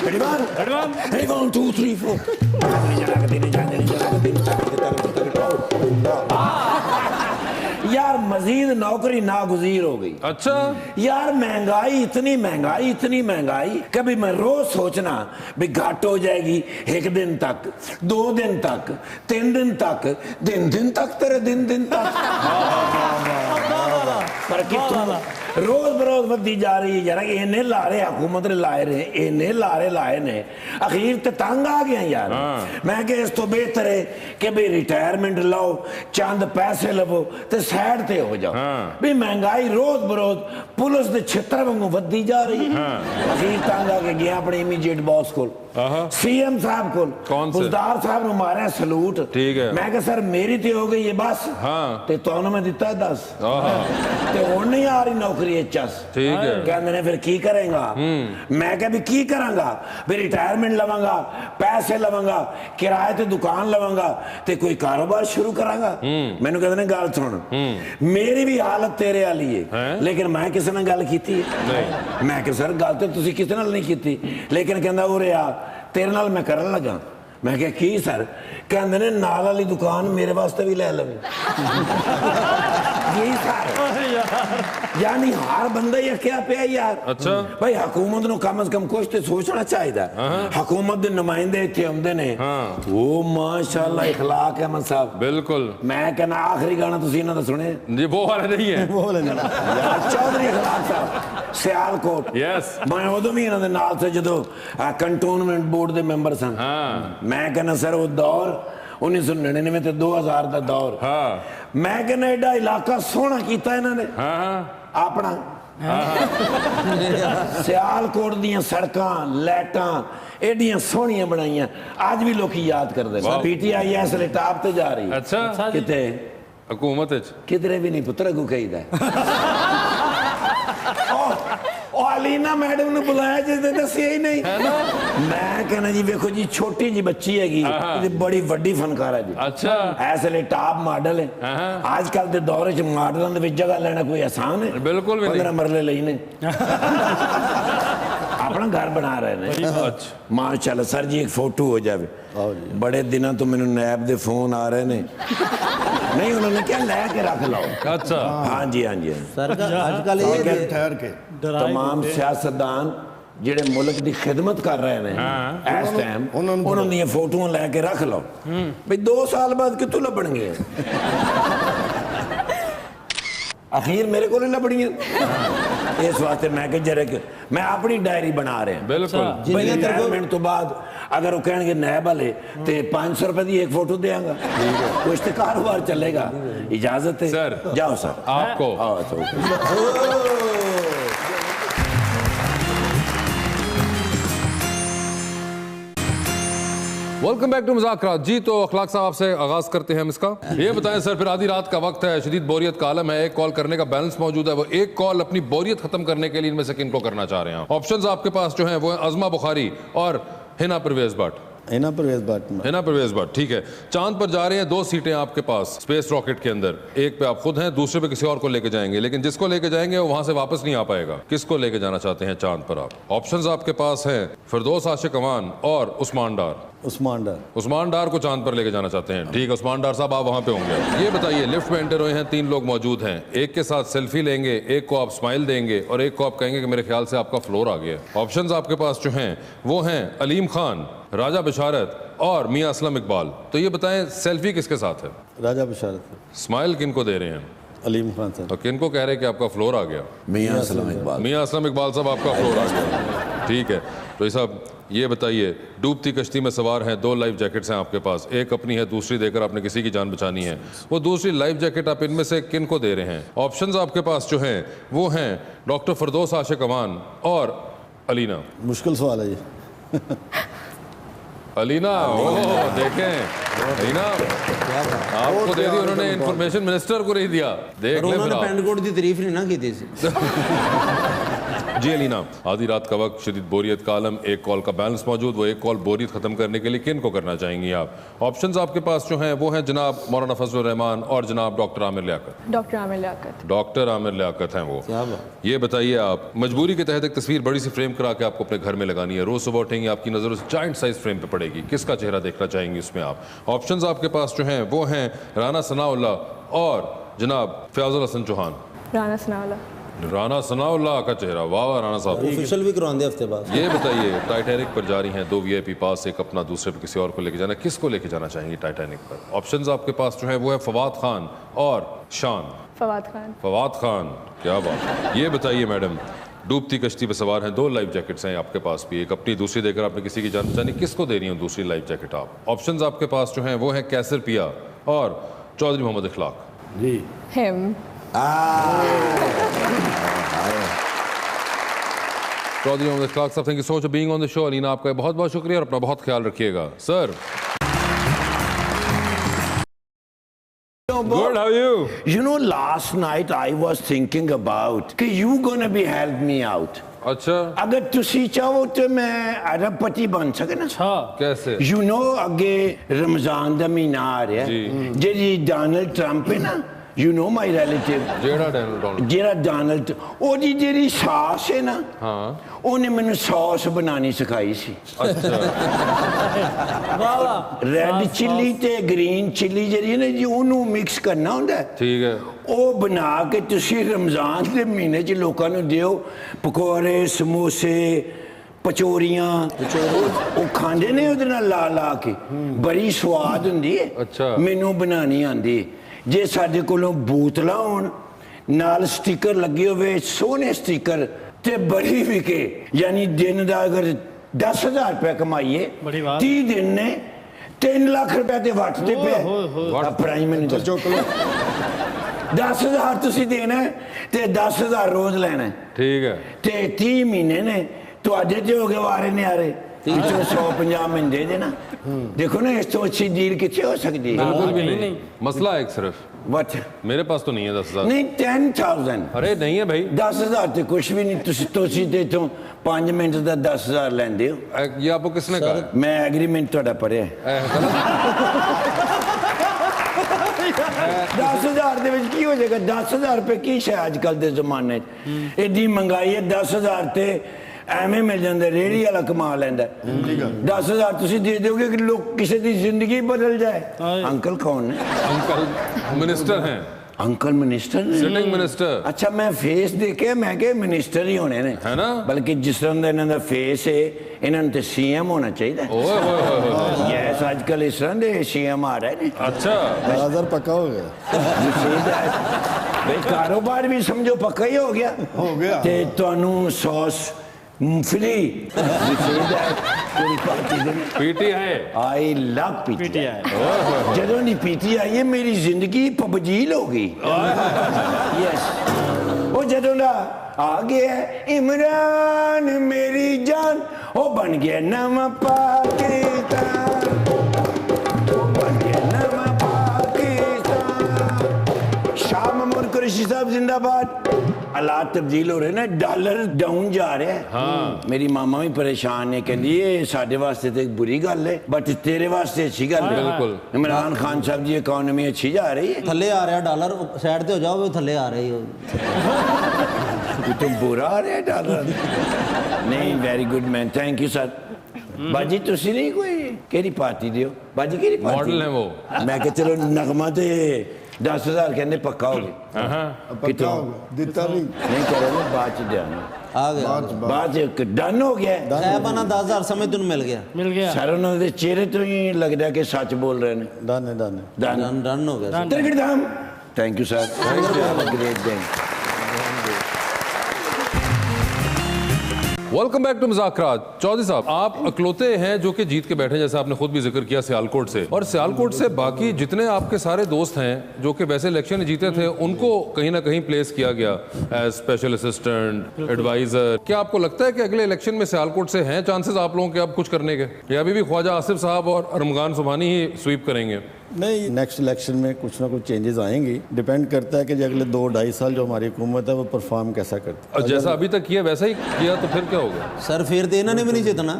Ready, 1 2 3 4 यार मजीद नौकरी नागुजीर हो गई। अच्छा यार महंगाई इतनी महंगाई कभी मैं रोज सोचना भी घाट हो जाएगी, 1 दिन तक, 2 दिन तक, 3 दिन तक, दिन तक तेरे दिन तक पर कितों रोज बरोज बढ़ती जा रही है। यार इन्ने लारे हुकूमत ने लाए रहे, इन्ने लारे लाए ने, अखीर ते तंग आ गए यार। मैं कि इस तो बेहतर है कि भाई रिटायरमेंट लो, चंद पैसे लवो ते साइड ते हो जाओ। भी महंगाई रोज बरोज पुलिस दे छित्र वांगू बढ़ती जा रही है। अखीर तंग आ के गया अपने इमीडिएट बॉस को, सीएम साहब को, फौजदार साहब ने मारा सलूट। ठीक है। मैं सर मेरी तो हो गई है बस, ते तोनू मैं दिता है 10 ते हुण नहीं आ रही नौकरी एचएस। ठीक है। कहंदे ने फिर की करेगा? मैं कह भी की करांगा, भी रिटायरमेंट लवांगा, पैसे लवांगा, किराए ते दुकान लवांगा ते कोई कारोबार शुरू करांगा। मैनू कहंदे ने गल सुन, मेरी भी हालत तेरे वाली है, लेकिन मैं किसी नाल गल कीती है? मैं कह सर गल ते तुसीं किसी नाल नहीं कीती, लेकिन कहंदा उरे आ तेरे नाल मैं करन लगा। मैं क्या की सर? कहंदे ने नाल वाली दुकान मेरे वास्ते भी ले लवे। यही सर, यानी हर बंदा ही क्या पे यार। अच्छा भाई हुकूमत नु कम से कम कुछ तो सोचना चाहिए। हुकूमत दे नुमाइंदे इत्थे आउंदे ने, ओ माशाल्लाह इखलाक है मन साहब। बिल्कुल। मैं कहना आखिरी गाना तुसी इन्हां दा सुने जी? वो वाले नहीं है, वो वाले नहीं यार। चौधरी इखलाक साहब सियालकोट। यस। मैं उदों भी इन्हां दे नाल से जदों कंटोनमेंट बोर्ड दे मेंबर सन। मैं कहना सर वो दौर 1999 ते 2000 का दौर। मैं कहना एडा इलाका सोहना किया इन्होंने अपना। सियालकोट दी सड़कां लाइटां एडियां सोहनियां बनाइयां, आज भी लोग याद करते। पीटीआई इसलिए टॉप ते जा रही। अच्छा किते हुकूमत किधरे भी नहीं पुत्र अगू कहीदा। अलीना मैडम ने बुलाया जिसने दसिया ही नहीं है ना। मैं कहना जी देखो जी छोटी जी बच्ची हैगी, बड़ी वड्डी फनकार है जी। अच्छा ऐसे टॉप मॉडल है। आजकल के दौर च मॉडलों के जगह लेना कोई आसान है? बिल्कुल भी नहीं। 15 मरले लेने अपना घर बना रहे हैं। माशाल्लाह सर जी एक फोटो हो जाए। बड़े दिनों तो मैंने नैब दे फोन आ रहे ने, नहीं उन्होंने क्या लैके रख लो। अच्छा हाँ जी हाँ जी सर। आजकल ठहर के तमाम सियासतदान जिहड़े मुल्क की खिदमत कर रहे हैं इस टाइम, उन्होंने फोटो लैके रख लो भाई 2 साल बाद कितों लभणगे। अखीर मेरे को लभनी इस वास्ते मैं जरे मैं अपनी डायरी बना रहा। बिल्कुल। रिटायरमेंट तो बाद अगर वो कहेंगे नैब वाले तो 500 रुपए की एक फोटो देंगा, कुछ तो कारोबार चलेगा। इजाजत है सर, जाओ सर आपको। वेलकम बैक टू मुज़ाकरात। जी तो अखलाक साहब आपसे आगाज करते हैं हम इसका। ये बताएं सर, फिर आधी रात का वक्त है, शदीद बोरियत का आलम है, एक कॉल करने का बैलेंस मौजूद है, वो एक कॉल अपनी बोरियत खत्म करने के लिए इनमें से किनको करना चाह रहे हैं? ऑप्शंस आपके पास जो हैं वो है अज़मा बुखारी और हिना परवेज़ भट्ट। हिना परवेज़ भट्ट ठीक है। चांद पर जा रहे हैं, 2 सीटें आपके पास स्पेस रॉकेट के अंदर। एक पे आप खुद हैं, दूसरे पे किसी और को लेके जाएंगे, लेकिन जिसको लेके जाएंगे वो वहां से वापस नहीं आ पाएगा। किसको लेके जाना चाहते हैं चांद पर आप? ऑप्शंस आपके पास हैं फिरदौस आशिक अमान और उस्मान डार। उस्मान डार को चांद पर लेके जाना चाहते हैं। ठीक है उस्मान डार साहब आप वहां पे होंगे। ये बताइए लिफ्ट में एंटर हुए हैं, 3 लोग मौजूद हैं, एक के साथ सेल्फी लेंगे, एक को आप स्माइल देंगे और एक को आप कहेंगे कि मेरे ख्याल से आपका फ्लोर आ गया। ऑप्शंस आपके पास जो हैं वो हैं अलीम खान, राजा बिशारत और मियां असलम इकबाल। तो ये बताएं सेल्फी किसके साथ है? राजा बिशारत। स्माइल किनको दे रहे हैं? अलीम खान साहब। तो किनको कह रहे हैं कि आपका फ्लोर आ गया? मियां असलम इकबाल। मियां असलम इकबाल साहब आपका फ्लोर आ गया। ठीक है तो साहब ये बताइए, डूबती कश्ती में सवार हैं, 2 लाइफ जैकेट्स हैं आपके पास, एक अपनी है, दूसरी देकर आपने किसी की जान बचानी है। वो दूसरी लाइफ जैकेट आप इनमें से किन को दे रहे हैं? ऑप्शंस आपके पास जो हैं वो हैं डॉक्टर फिरदौस आशिक अमान और अलीना। मुश्किल सवाल है ये। अलीना, ओह देखें अलीना आपको दे दी उन्होंने, इंफॉर्मेशन मिनिस्टर को नहीं दिया। देख ले उन्होंने पेंट कोट की तारीफ नहीं ना की थी। जी अलीना, आधी रात का वक्त, शदीद बोरियत का आलम, एक कॉल का बैलेंस मौजूद, वो एक कॉल बोरियत खत्म करने के लिए किन को करना चाहेंगी आप? ऑप्शंस आपके पास जो हैं वो हैं जनाब मौलाना फजलुर रहमान और जनाब doctor Aamir Liaquat. Doctor Aamir Liaquat. Doctor Aamir Liaquat हैं वो। क्या बात। ये बताइए, आप मजबूरी के तहत एक तस्वीर बड़ी सी फ्रेम करा के आपको अपने घर में लगानी है, रोज सुबह उठेंगी आपकी नजर उस जाइंट साइज फ्रेम पे पड़ेगी, किसका चेहरा देखना चाहेंगी उसमें आप? ऑप्शंस आपके पास जो हैं वो हैं राना सनाउल्लाह और जनाब फयाजुल हसन चौहान। राना सनाउल्लाह। राना सनाउल्लाह का चेहरा, वाह वाह राना साहब। ऑफिशियल भी करवाएंगे हफ्ते बाद। ये बताइए, टाइटैनिक पर जा रही हैं 2 VIP पास, एक अपना दूसरे पर किसी और को लेके जाना, किसको लेके जाना चाहेंगी टाइटैनिक पर? ऑप्शंस आपके पास जो है वो है फवाद खान और शान। फवाद खान। फवाद खान, क्या बात है। ये बताइए मैडम, डूबती कश्ती पे सवार हैं, 2 लाइफ जैकेट्स हैं आपके पास भी, एक अपनी दूसरी देकर आपने किसी की जान जानी, किसको दे रही हो दूसरी लाइफ जैकेट आप? ऑप्शंस आपके पास जो हैं वो है कैसर पिया और चौधरी मोहम्मद इखलाक। जी हिम। चौधरी मोहम्मद इखलाक साहब, thank you so much for being on the show. Alina, आपका बहुत बहुत शुक्रिया और अपना बहुत ख्याल रखिएगा sir. Good, how are you? You know, last night I was thinking about कि you gonna be help me out. अच्छा, अगर तुसी चाहो तो मैं अरबपति बन सके ना। कैसे? You know, अगे रमजान दा महीना आ रहा है, जेडी डोनाल्ड ट्रंप है ना, you know my relative, जेड़ा डोनाल्ड। जेड़ा डोनाल्ड, ओदी जेडी सास है ना, हाँ, ਉਹਨੇ ਮੈਨੂੰ ਸੌਸ ਬਣਾਣੀ ਸਿਖਾਈ ਸੀ। अच्छा, ਰੈੱਡ ਚਿੱਲੀ ਤੇ ਗ੍ਰੀਨ ਚਿੱਲੀ ਜਿਹੜੀ ਹੈ ਨਾ ਜੀ, ਉਹਨੂੰ ਮਿਕਸ ਕਰਨਾ ਹੁੰਦਾ ਹੈ। ठीक है। ਉਹ ਬਣਾ ਕੇ ਤੁਸੀਂ ਰਮਜ਼ਾਨ ਦੇ ਮਹੀਨੇ 'ਚ ਲੋਕਾਂ ਨੂੰ ਦਿਓ, ਪਕੌੜੇ, ਸਮੋਸੇ, ਪਚੋਰੀਆਂ, ਉਹ ਖਾਂਦੇ ਨੇ ਉਹਦੇ ਨਾਲ ਲਾ ਲਾ ਕੇ, ਬੜੀ ਸਵਾਦ ਹੁੰਦੀ ਹੈ। ਅੱਛਾ। ਮੈਨੂੰ ਬਣਾਣੀ ਆਂਦੀ ਹੈ। ਜੇ ਸਾਡੇ ਕੋਲੋਂ ਬੋਤਲਾਂ ਹੋਣ, ਨਾਲ ਸਟicker ਲੱਗੇ ਹੋਵੇ, ਸੋਹਣੇ ਸਟicker ਤੇ ਬੜੀ ਵਿਕੇ, ਯਾਨੀ ਦਿਨ ਦਾ ਅਗਰ 10,000 ਰੁਪਏ ਕਮਾਈਏ, 30 ਦਿਨ ਨੇ 3 ਲੱਖ ਰੁਪਏ ਤੇ ਵੱਟਦੇ ਪਏ ਪ੍ਰਾਈਮ ਮਿਨਿਸਟਰ। 10,000 ਤੁਸੀਂ ਦੇਣਾ ਤੇ 10,000 ਰੋਜ਼ ਲੈਣਾ, ठीक है। ਤੇ 30 ਮਹੀਨੇ ਨੇ ਤੁਹਾਡੇ ਤੇ ਹੋ ਗਏ ਵਾਰੇ ਨਿਆਰੇ। 150 ਮਹੀਨੇ ਦੇ ਦੇਣਾ। ਦੇਖੋ ਨਾ, ਇਸ ਤੋਂ ਅੱਛੀ ਡੀਲ ਕਿੱਥੇ ਹੋ ਸਕਦੀ ਹੈ? बिल्कुल भी नहीं। मसला एक सिर्फ What? मेरे पास तो नहीं है 10,000। ਨਹੀਂ 10,000। अरे नहीं है भाई, 10,000 ਤੇ ਕੁਝ ਵੀ ਨਹੀਂ। ਤੁਸੀਂ ਤੇ ਤੋਂ 5 ਮਿੰਟ ਦਾ 10,000 ਲੈਂਦੇ ਹੋ। ये आपको किसने कहा है? ਮੈਂ ਐਗਰੀਮੈਂਟ ਤੁਹਾਡਾ ਪੜਿਆ। 10,000 ਦੇ ਵਿੱਚ ਕੀ ਹੋ ਜਾਏਗਾ? 10,000 ਰੁਪਏ ਕੀ ਸ਼ੈ ਅੱਜ ਕੱਲ ਦੇ ਜ਼ਮਾਨੇ 'ਚ? ਐਡੀ ਮਹਿੰਗਾਈ ਹੈ, 10,000 ਤੇ ਐਵੇਂ ਮਿਲ ਜਾਂਦਾ, ਰੇਹੜੀ ਵਾਲਾ ਕਮਾ ਲੈਂਦਾ। 10,000 ਤੁਸੀਂ ਦੇ ਦਿਓਗੇ ਕਿ ਲੋਕ ਕਿਸੇ ਦੀ ਜ਼ਿੰਦਗੀ ਬਦਲ ਜਾਏ। ਅੰਕਲ ਕੌਣ ਨੇ? अंकल मिनिस्टर हैं, ਅੰਕਲ ਮਿਨਿਸਟਰ ਨੇ? Sitting minister. ਅੱਛਾ, ਮੈਂ ਫੇਸ ਦੇਖਿਆ, ਮੈਂ ਕਿਹਾ ਮਿਨਿਸਟਰ ਹੀ ਹੋਣੇ ਨੇ, है ना? ਬਲਕਿ ਜਿਸ ਤਰ੍ਹਾਂ ਦਾ ਇਹਨਾਂ ਦਾ ਫੇਸ ਹੈ, ਇਹਨਾਂ ਨੂੰ ਤੇ CM ਹੋਣਾ ਚਾਹੀਦਾ। ओए ओए ओए ओए। ਯੈਸ, ਅੱਜ ਕੱਲ ਇਸ ਤਰ੍ਹਾਂ ਦੇ CM ਆ ਰਹੇ ਨੇ। अच्छा, 10,000 पक्का हो गया। ਬਈ ਕਾਰੋਬਾਰ ਵੀ ਸਮਝੋ ਪੱਕਾ ਹੀ ਹੋ ਗਿਆ। ਤੇ ਤੁਹਾਨੂੰ ਸੌਸ फ्री। पीटी है। I love PTI। ਜਦੋਂ ਦੀ PTI ਹੈ, ਮੇਰੀ ਜ਼ਿੰਦਗੀ ਪਬਜੀਲ ਹੋ ਗਈ। ਯੈਸ, ਉਹ ਜਦੋਂ ਦਾ ਆ ਗਿਆ ਇਮਰਾਨ ਮੇਰੀ ਜਾਨ, ਉਹ ਬਣ ਗਿਆ ਨਵਾਂ ਪਾਕਿਸਤਾਨ, ਉਹ ਬਣ ਗਿਆ ਨਵਾਂ ਪਾਕਿਸਤਾਨ। ਸ਼ਾਹ ਮਮੂਦ ਕੁਰੈਸ਼ੀ ਸਾਹਿਬ जिंदाबाद। हालात तब्दील हो रहे ना, डॉलर डाउन जा रहा है। हाँ। मेरी मामा भी परेशान है, कहती है साढ़े वास्ते तो एक बुरी गल है, बट तेरे वास्ते अच्छी गल है। बिल्कुल। इमरान खान साहब जी, इकोनॉमी अच्छी जा रही है। थल्ले आ रहा डॉलर, साइड ते हो जाओ, थल्ले आ रही हो। तो बुरा आ रहा है डॉलर। नहीं, very good man, thank you sir. बाजी तुसी नहीं कोई केरी पार्टी दियो? बाजी केरी पार्टी? मॉडल है वो। मैं कह चलो नगमा ते 10,000 कहने पक्का हो गया। पक्का हो गया, दिता नहीं नहीं करे ना, बाद च देना आ गया बाद च डन हो गया। साहबाना 10,000 समय तुम मिल गया। सर उन्होंने चेहरे तो ही लगता है कि सच बोल रहे हैं। दाने दाने। डन डन हो गया। तिरगड़धाम। Thank you sir, great day. Welcome back to मुज़ाकरात। चौधरी साहब, आप अकलौते हैं जो कि जीत के बैठे, जैसे आपने खुद भी जिक्र किया सियालकोट से, और सियालकोट से बाकी जितने आपके सारे दोस्त हैं जो कि वैसे इलेक्शन जीते थे, उनको कहीं ना कहीं प्लेस किया गया एज स्पेशल असिस्टेंट, एडवाइजर। क्या आपको लगता है कि अगले इलेक्शन में सियालकोट से हैं चांसेस आप लोगों के अब कुछ करने के, या अभी भी ख्वाजा आसिफ साहब और अरमगान सुबहानी ही स्वीप करेंगे? नहीं, नेक्स्ट इलेक्शन में कुछ ना कुछ चेंजेस आएंगी। डिपेंड करता है कि जो अगले 2-2.5 साल जो हमारी हुकूमत है वो परफॉर्म कैसा करती है। और जैसा अभी तक किया वैसा ही किया तो फिर क्या होगा? सर फिर तो इन्होंने भी नहीं जितना।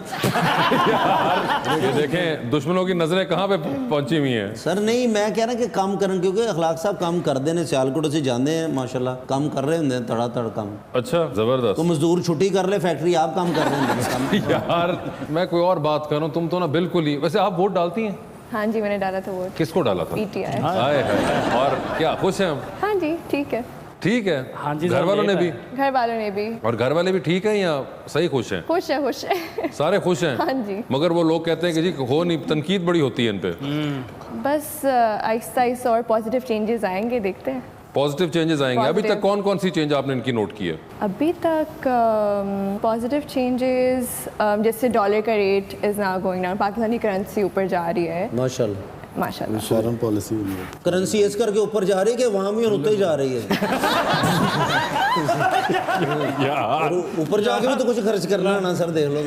ये देखें दुश्मनों की नजरें कहाँ पे पहुंची हुई हैं। सर नहीं, मैं कह रहा कि काम करन, क्योंकि अखलाक साहब काम करते हैं, सियालकोट से जाते हैं माशाल्लाह, काम कर रहे होंगे तड़ा काम। अच्छा, जबरदस्त। तो मजदूर छुट्टी कर ले, फैक्ट्री आप काम कर रहे हैं। यार मैं कोई और बात कर रहा हूँ, तुम तो ना बिल्कुल ही। वैसे आप वोट डालती हैं? हाँ जी, मैंने डाला था वोट। किसको डाला था? PTI। हाय हाय। और क्या खुश हैं हम? हाँ जी, ठीक है। ठीक है। हाँ जी, घर वालों ने भी? घर वालों ने भी। और घर वाले भी ठीक हैं या सही खुश हैं? खुश है। सारे खुश हैं? हाँ जी। मगर वो लोग कहते हैं कि जी हो नहीं, तनकीद बड़ी होती है इन पे। बस आहिस्ता आहिस्ता और पॉजिटिव चेंजेस आएंगे, देखते हैं। पॉजिटिव चेंजेस आएंगे। अभी तक कौन कौन सी चेंज आपने इनकी नोट की है? अभी तक पॉजिटिव चेंजेस जैसे डॉलर का rate is now going down, Pakistani currency ऊपर जा रही है माशाल्लाह। माशाल्लाह। फॉरेन पॉलिसी करेंसी इस करके ऊपर जा रही है कि वहां भी होते ही जा रही है। यार ऊपर जाके भी तो कुछ खर्च करना है ना सर, देख लो।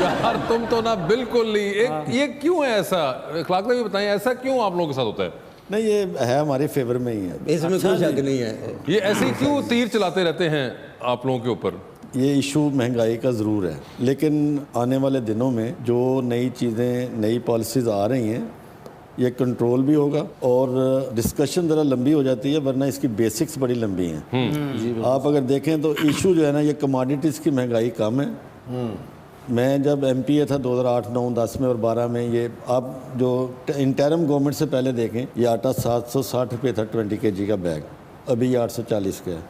यार तुम तो ना बिल्कुल नहीं। एक ये क्यों है ऐसा? इखलाक साहब ये बताएं, ऐसा क्यों आप लोगों के साथ होता है? नहीं, ये है हमारे फेवर में ही है। इसमें कोई शक नहीं है। ये ऐसे ही क्यों तीर चलाते रहते हैं आप लोगों के ऊपर? ये इशू महंगाई का ज़रूर है, लेकिन आने वाले दिनों में जो नई चीज़ें, नई पॉलिसीज़ आ रही हैं, ये कंट्रोल भी होगा और डिस्कशन ज़रा लंबी हो जाती है, वरना इसकी बेसिक्स बड़ी लंबी हैं। आप अगर देखें तो इशू जो है ना, ये कमोडिटीज़ की महंगाई कम है। मैं जब MPA था 2008, 9, 10 में और 12 में, ये आप जो इंटरम गवर्नमेंट से पहले देखें, ये आटा 760 रुपये था 20 kg का बैग, अभी ये 840 का है।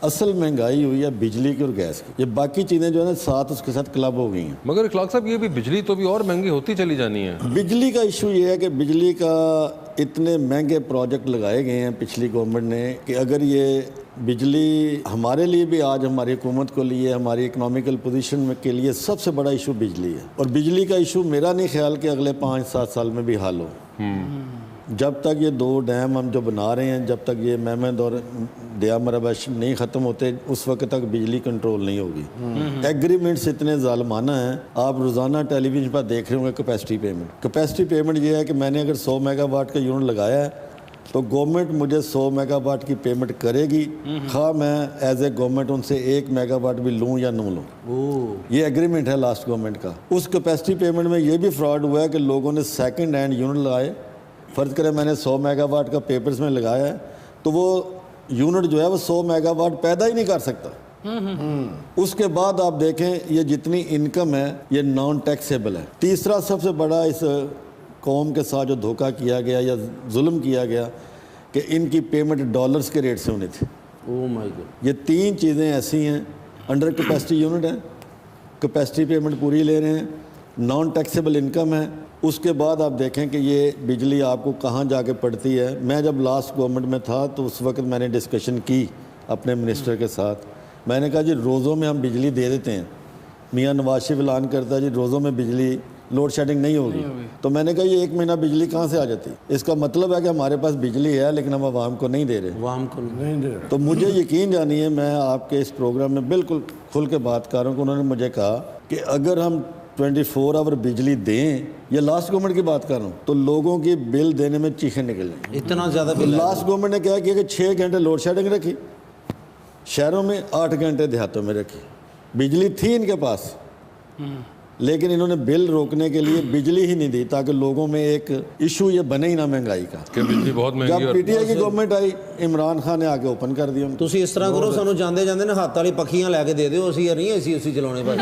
असल महंगाई हुई है बिजली की और गैस की। ये बाकी चीज़ें जो है ना साथ उसके साथ क्लब हो गई हैं। मगर इखलाक साहब ये भी बिजली तो भी और महंगी होती चली जानी है। बिजली का इशू ये है कि बिजली का इतने महंगे प्रोजेक्ट लगाए गए हैं पिछली गवर्नमेंट ने कि अगर ये बिजली हमारे लिए भी, आज हमारी हुकूमत को लिए, हमारी इकोनॉमिकल पोजीशन में के लिए सबसे बड़ा इशू बिजली है। और बिजली का इशू मेरा नहीं ख्याल कि अगले 5-7 साल में भी हल हो। जब तक ये 2 डैम हम जो बना रहे हैं, जब तक ये मेहमद और दया मरबश नहीं ख़त्म होते, उस वक्त तक बिजली कंट्रोल नहीं होगी। एग्रीमेंट्स इतने ज़ालमाना हैं, आप रोज़ाना टेलीविज़न पर देख रहे होंगे कैपेसिटी पेमेंट। कैपेसिटी पेमेंट ये है कि मैंने अगर 100 मेगावाट का यूनिट लगाया है तो गवर्नमेंट मुझे 100 मेगावाट की पेमेंट करेगी, खा मैं एज ए गवर्नमेंट उनसे 1 मेगावाट भी लूँ या न लूँ। ये एग्रीमेंट है लास्ट गवर्नमेंट का। उस कैपेसिटी पेमेंट में ये भी फ्रॉड हुआ है कि लोगों ने सेकेंड हैंड यूनिट लगाए। फ़र्ज़ करें मैंने 100 मेगावाट का पेपर्स में लगाया है, तो वो यूनिट जो है वो 100 मेगावाट पैदा ही नहीं कर सकता। उसके बाद आप देखें ये जितनी इनकम है ये नॉन टैक्सेबल है। तीसरा सबसे बड़ा इस कौम के साथ जो धोखा किया गया या जुल्म किया गया कि इनकी पेमेंट डॉलर्स के रेट से होनी थी। Oh my God. ये 3 चीज़ें ऐसी हैं, अंडर कैपेसिटी यूनिट है, कैपेसिटी पेमेंट पूरी ले रहे हैं, नॉन टैक्सेबल इनकम है। उसके बाद आप देखें कि ये बिजली आपको कहाँ जाके पड़ती है। मैं जब लास्ट गवर्नमेंट में था तो उस वक्त मैंने डिस्कशन की अपने मिनिस्टर के साथ। मैंने कहा जी रोज़ों में हम बिजली दे देते हैं, मियाँ नवाज शरीफ ऐलान करता है जी रोज़ों में बिजली लोड शेडिंग नहीं होगी। तो मैंने कहा ये 1 महीना बिजली कहाँ से आ जाती? इसका मतलब है कि हमारे पास बिजली है लेकिन हम आवाम को नहीं दे रहे। आवाम को नहीं दे रहे। तो मुझे यकीन जानिए, मैं आपके इस प्रोग्राम में बिल्कुल खुल के बात कर रहा हूँ कि उन्होंने मुझे कहा कि अगर हम 24 आवर बिजली दें, ये लास्ट गवर्नमेंट की बात कर रहा हूँ, तो लोगों की बिल देने में चीखें निकल जाएंगी। इतना ज़्यादा तो लास्ट गवर्नमेंट ने क्या किया कि 6 घंटे लोड शेडिंग रखी शहरों में, 8 घंटे देहातों में रखी। बिजली थी इनके पास, लेकिन इन्होंने बिल रोकने के लिए बिजली ही नहीं दी ताकि लोगों में एक इशू ये बने ही ना महंगाई का कि बिजली बहुत महंगी जब है। PTI की गवर्नमेंट आई, इमरान खान ने आके ओपन कर दिया। ਤੁਸੀਂ ਇਸ ਤਰ੍ਹਾਂ ਕਰੋ, ਸਾਨੂੰ ਜਾਂਦੇ ਜਾਂਦੇ ਨਾ ਹੱਥ ਵਾਲੀ ਪੱਖੀਆਂ ਲੈ ਕੇ ਦੇ ਦਿਓ, ਅਸੀਂ ਨਹੀਂ ਏਸੀ ਚਲਾਉਣੇ ਭਾਈ।